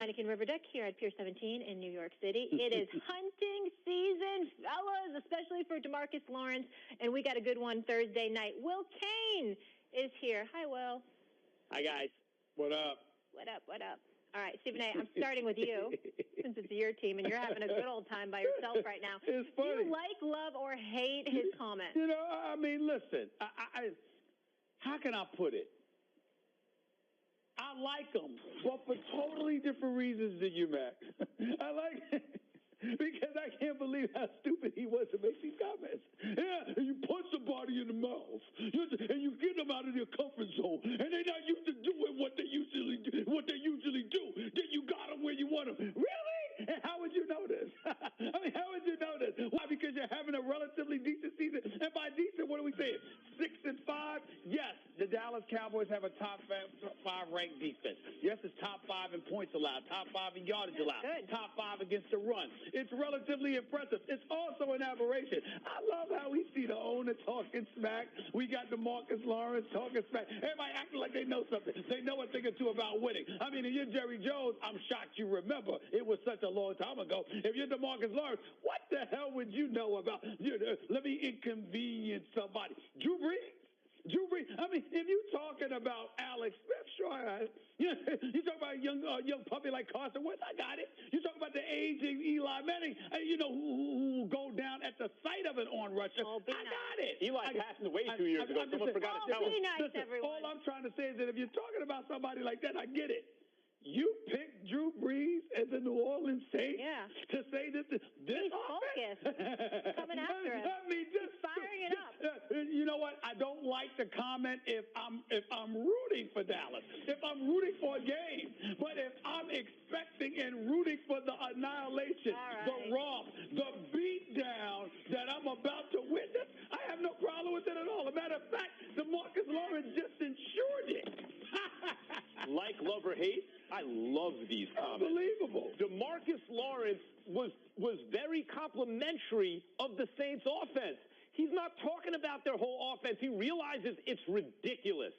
Heineken River Deck here at Pier 17 in New York City. It is hunting season, fellas, especially for DeMarcus Lawrence, and we got a good one Thursday night. Will Kane is here. Hi, Will. Hi, guys. What up? What up, what up? All right, Stephen A., I'm starting with you, since it's your team, and you're having a good old time by yourself right now. It's funny. Do you like, love, or hate his comments? You know, I mean, listen, how can I put it? I like him, but for totally different reasons than you, Mac. I like it because I can't believe how stupid he was to make these comments. Yeah, and you punch somebody in the mouth, and you get them out of their comfort zone, and they're not used to doing what they usually do. Then you got them where you want them. Really? And how would you know this? I mean, how would you know this? Why? Because you're having a relatively decent season. And by decent, what are we saying? 6-5? Yes, the Dallas Cowboys have a top 5 ranked defense. Yes, it's top 5 in points allowed, top 5 in yardage allowed, top 5 against the run. It's relatively impressive. It's also an aberration. I love how we see the owner talking smack. We got DeMarcus Lawrence talking smack. Everybody acting like they know something. They know a thing or two about winning. I mean, if you're Jerry Jones, I'm shocked you remember. It was such a long time ago. If you're DeMarcus Lawrence, what the hell would you know about, let me inconvenience somebody. Drew Brees? I mean, if you're talking about Alex Smith, sure. You talk about a young puppy like Carson Wentz, I got it. You talk about the aging Eli Manning, who go down at the sight of an on rusher. I got it. Eli passed away 2 years ago. Someone forgot to tell be him. nice, everyone. All I'm trying to say is that if you're talking about somebody like that, I get it. You picked Drew Brees and the New Orleans Saints to say this focus coming after him. I mean, just firing it up. You know what? I don't like the comment if I'm rooting for Dallas, if I'm rooting for a game, but if I'm expecting and rooting for the annihilation, the romp, the beatdown that I'm about to witness, I have no problem with it at all. As a matter of fact, DeMarcus Lawrence just ensured it. Like, love, or hate, I love these comments. Unbelievable. DeMarcus Lawrence was very complimentary of the Saints' offense. He's not talking about their whole offense. He realizes it's ridiculous.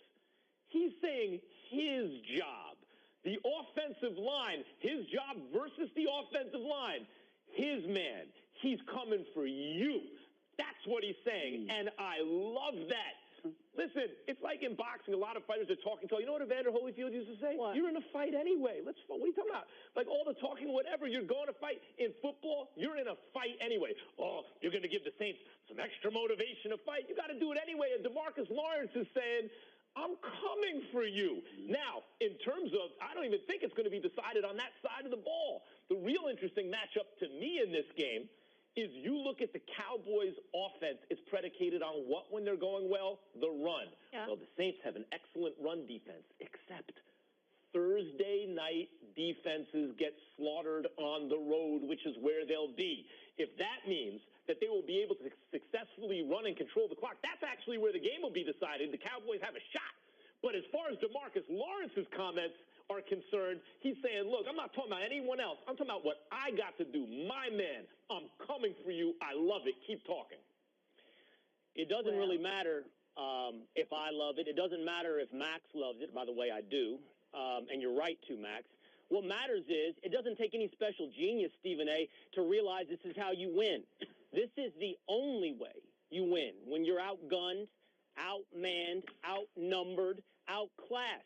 He's saying his job, the offensive line, his job versus the offensive line, his man. He's coming for you. That's what he's saying, and I love that. Listen, it's like in boxing, a lot of fighters are talking. You know what Evander Holyfield used to say? What? You're in a fight anyway. What are you talking about? Like all the talking, whatever, you're going to fight. In football, you're in a fight anyway. Oh, you're going to give the Saints some extra motivation to fight. You got to do it anyway. And DeMarcus Lawrence is saying, I'm coming for you. Now, in terms of, I don't even think it's going to be decided on that side of the ball. The real interesting matchup to me in this game is you look at the Cowboys' offense, it's predicated on what when they're going well? The run. Yeah. Well, the Saints have an excellent run defense, except Thursday night defenses get slaughtered on the road, which is where they'll be. If that means that they will be able to successfully run and control the clock, that's actually where the game will be decided. The Cowboys have a shot. But as far as DeMarcus Lawrence's comments are concerned, he's saying, look, I'm not talking about anyone else. I'm talking about what I got to do. My man, I'm coming for you. I love it. Keep talking. It doesn't really matter if I love it. It doesn't matter if Max loves it. By the way, I do. And you're right to, Max. What matters is it doesn't take any special genius, Stephen A., to realize this is how you win. This is the only way you win, when you're outgunned, outmanned, outnumbered, outclassed.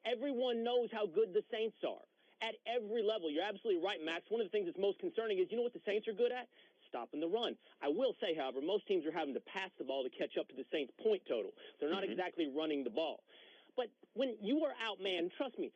Everyone knows how good the Saints are at every level. You're absolutely right, Max. One of the things that's most concerning is, you know what the Saints are good at? Stopping the run. I will say, however, most teams are having to pass the ball to catch up to the Saints' point total. They're not exactly running the ball. But when you are outmanned, trust me,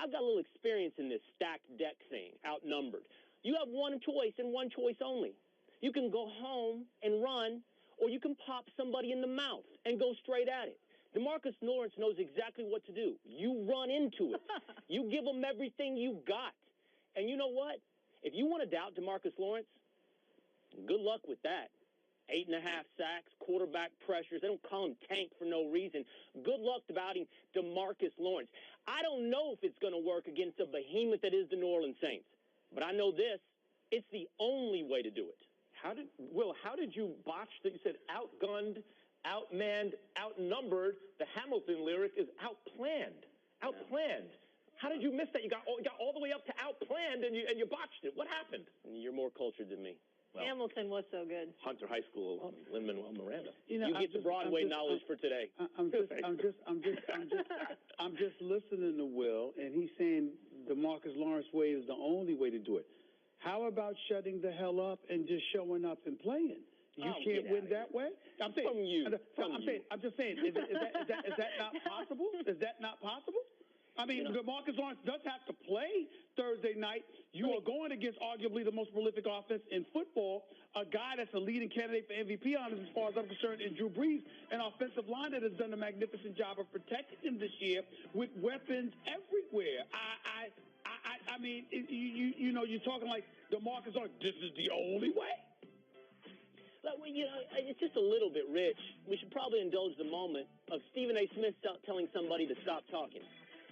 I've got a little experience in this stacked deck thing, outnumbered. You have one choice and one choice only. You can go home and run, or you can pop somebody in the mouth and go straight at it. DeMarcus Lawrence knows exactly what to do. You run into it. You give him everything you got. And you know what? If you want to doubt DeMarcus Lawrence, good luck with that. 8.5 sacks, quarterback pressures. They don't call him Tank for no reason. Good luck doubting DeMarcus Lawrence. I don't know if it's going to work against the behemoth that is the New Orleans Saints. But I know this. It's the only way to do it. How did you botch that? You said outgunned, outmanned, outnumbered. The Hamilton lyric is outplanned. Outplanned. How did you miss that? You got all the way up to outplanned. planned and you botched it. What happened? You're more cultured than me. Well, Hamilton was so good. Hunter High School alum, Lin-Manuel Miranda. You get the Broadway knowledge for today. I'm just listening to Will, and he's saying DeMarcus Lawrence way is the only way to do it. How about shutting the hell up and just showing up and playing? You can't win that way. I'm saying. I'm just saying. Is that not possible? Is that not possible? I mean, DeMarcus Lawrence does have to play Thursday night. You are going against arguably the most prolific offense in football, a guy that's a leading candidate for MVP honors as far as I'm concerned, and Drew Brees, an offensive line that has done a magnificent job of protecting him this year with weapons everywhere. I mean, you're talking like DeMarcus Lawrence, this is the only way? It's just a little bit rich. We should probably indulge the moment of Stephen A. Smith telling somebody to stop talking.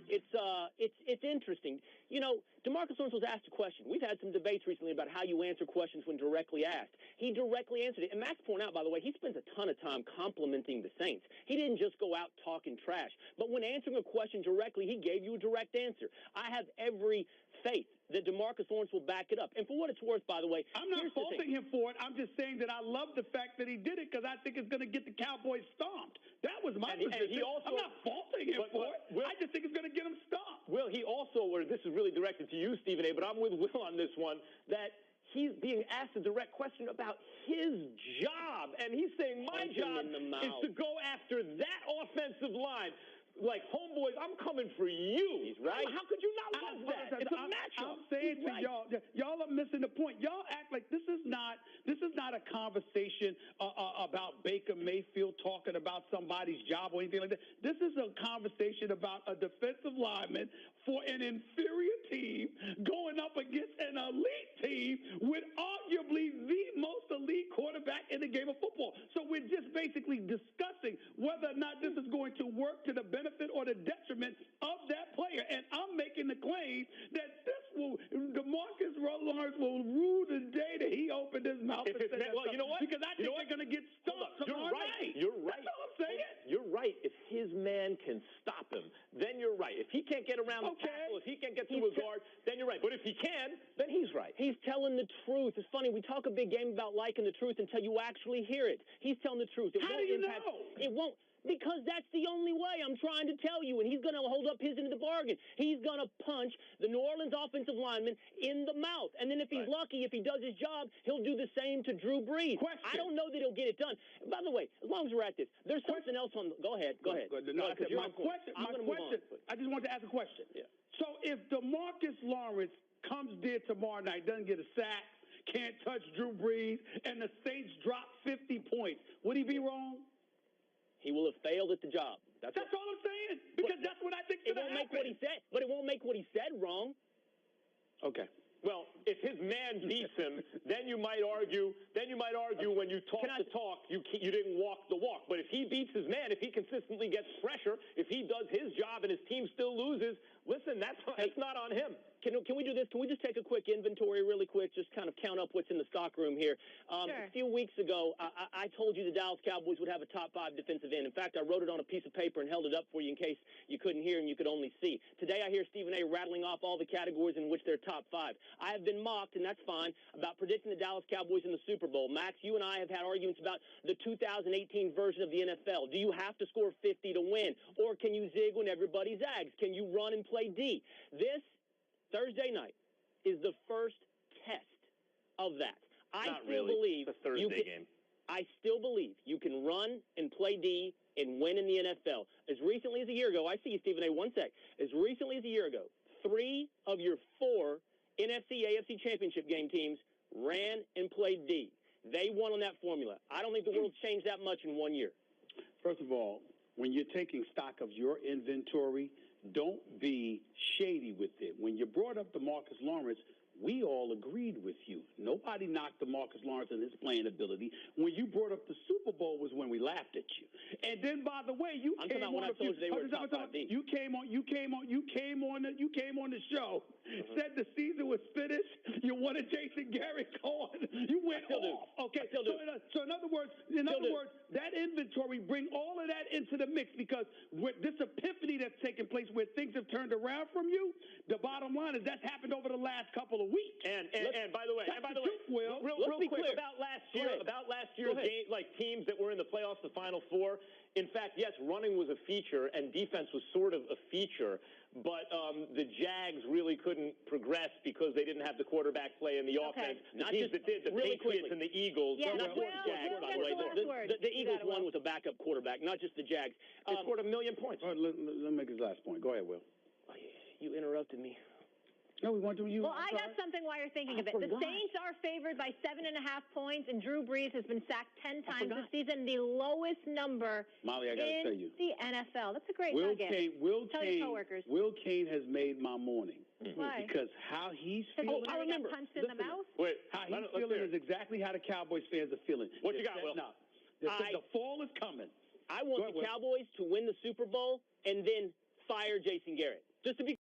It's interesting. DeMarcus Lawrence was asked a question. We've had some debates recently about how you answer questions when directly asked. He directly answered it. And Max pointed out, by the way, he spends a ton of time complimenting the Saints. He didn't just go out talking trash. But when answering a question directly, he gave you a direct answer. I have every faith that DeMarcus Lawrence will back it up. And for what it's worth, by the way, I'm not faulting him for it. I'm just saying that I love the fact that he did it because I think it's going to get the Cowboys stomped. That was my position. I'm not faulting him for it. I just think it's going to get him stomped. Will, he also, or this is really directed to you, Stephen A., but I'm with Will on this one, that he's being asked a direct question about his job. And he's saying, my job is to go after that offensive line. Like, homeboys, I'm coming for you. He's right. How could you not love that? It's a matchup. I'm saying to y'all are missing the point. Y'all act like this is not a conversation about Baker Mayfield talking about somebody's job or anything like that. This is a conversation about a defensive lineman for an inferior team going up against an elite team with arguably the most elite quarterback in the game of football. So we're just basically discussing whether or not this is going to work to the benefit or the detriment of that player. And I'm making the claim that DeMarcus Lawrence will rue the day that he opened his mouth and said that. Well, you know what? Because I think they're going to get stumped tomorrow night. You're right. That's all I'm saying. You're right. If his man can stop him, then you're right. If he can't get around the tackle, if he can't get through a guard, then you're right. But if he can, then he's right. He's telling the truth. It's funny. We talk a big game about liking the truth until you actually hear it. He's telling the truth. How do you know? It won't. Because that's the only way. I'm trying to tell you. And he's going to hold up his end of the bargain. He's going to punch the New Orleans offensive lineman in the mouth. And then if he's lucky, if he does his job, he'll do the same to Drew Brees. I don't know that he'll get it done. By the way, as long as we're at this, there's something else on. Go ahead. No, my question. I just want to ask a question. Yeah. So if DeMarcus Lawrence comes there tomorrow night, doesn't get a sack, can't touch Drew Brees, and the Saints drop 50 points, would he be wrong? He will have failed at the job. That's all I'm saying. Because that's what I think is going to happen. Make what he said, but it won't make what he said wrong. Okay. Well, if his man beats him, then you might argue. When you talk the talk, you didn't walk the walk. But if he beats his man, if he consistently gets pressure, if he does his job and his team still loses, listen, that's not on him. Can we do this? Can we just take a quick inventory really quick, just kind of count up what's in the stock room here? Sure. A few weeks ago, I told you the Dallas Cowboys would have a top 5 defensive end. In fact, I wrote it on a piece of paper and held it up for you in case you couldn't hear and you could only see. Today, I hear Stephen A. rattling off all the categories in which they're top 5. I have been mocked, and that's fine, about predicting the Dallas Cowboys in the Super Bowl. Max, you and I have had arguments about the 2018 version of the NFL. Do you have to score 50 to win? Or can you zig when everybody zags? Can you run and play D? This Thursday night is the first test of that. I still believe it's a Thursday game. I still believe you can run and play D and win in the NFL. As recently as a year ago, I see you, Stephen A. One sec. As recently as a year ago, 3 of your 4 NFC, AFC championship game teams ran and played D. They won on that formula. I don't think the world's changed that much in 1 year. First of all, when you're taking stock of your inventory, don't be shady with it. When you brought up DeMarcus Lawrence, we all agreed with you. Nobody knocked DeMarcus Lawrence and his playing ability. When you brought up the Super Bowl was when we laughed at you. And then, by the way, you came on the show, said the season was finished. You wanted Jason Garrett gone. You went off. Okay. So in other words, that inventory, bring all of that into the mix, because with this epiphany that's taken place where things have turned around from you, the bottom line is that's happened over the last couple And by the way, Will. real be quick clear. about last Go year, ahead. game, like teams that were in the playoffs, the Final Four. In fact, yes, running was a feature and defense was sort of a feature, but the Jags really couldn't progress because they didn't have the quarterback play in the offense. The Not teams just that did, the really Patriots quickly. and the Eagles. Yeah, not Will, just the Jags, Will by gets the way. the last word. The You Eagles got it, won Will. with a backup quarterback, not just the Jags. They scored 1 million points. All right, let me make his last point. Go ahead, Will. You interrupted me. No, we want to you. Well, I got something while you're thinking of it. The Saints are favored by 7.5 points, and Drew Brees has been sacked 10 times this season, the lowest number Molly, I gotta in tell you. the NFL. That's a great Will nugget. Tell your coworkers. Will Kane has made my morning. Why? Because how he's Because feeling. he got punched in the mouth? Wait, How let's he's feeling hear is it. exactly how the Cowboys fans are feeling. What you got, Will? No, the fall is coming. I want Go ahead, the Will. Cowboys to win the Super Bowl and then fire Jason Garrett. Just to be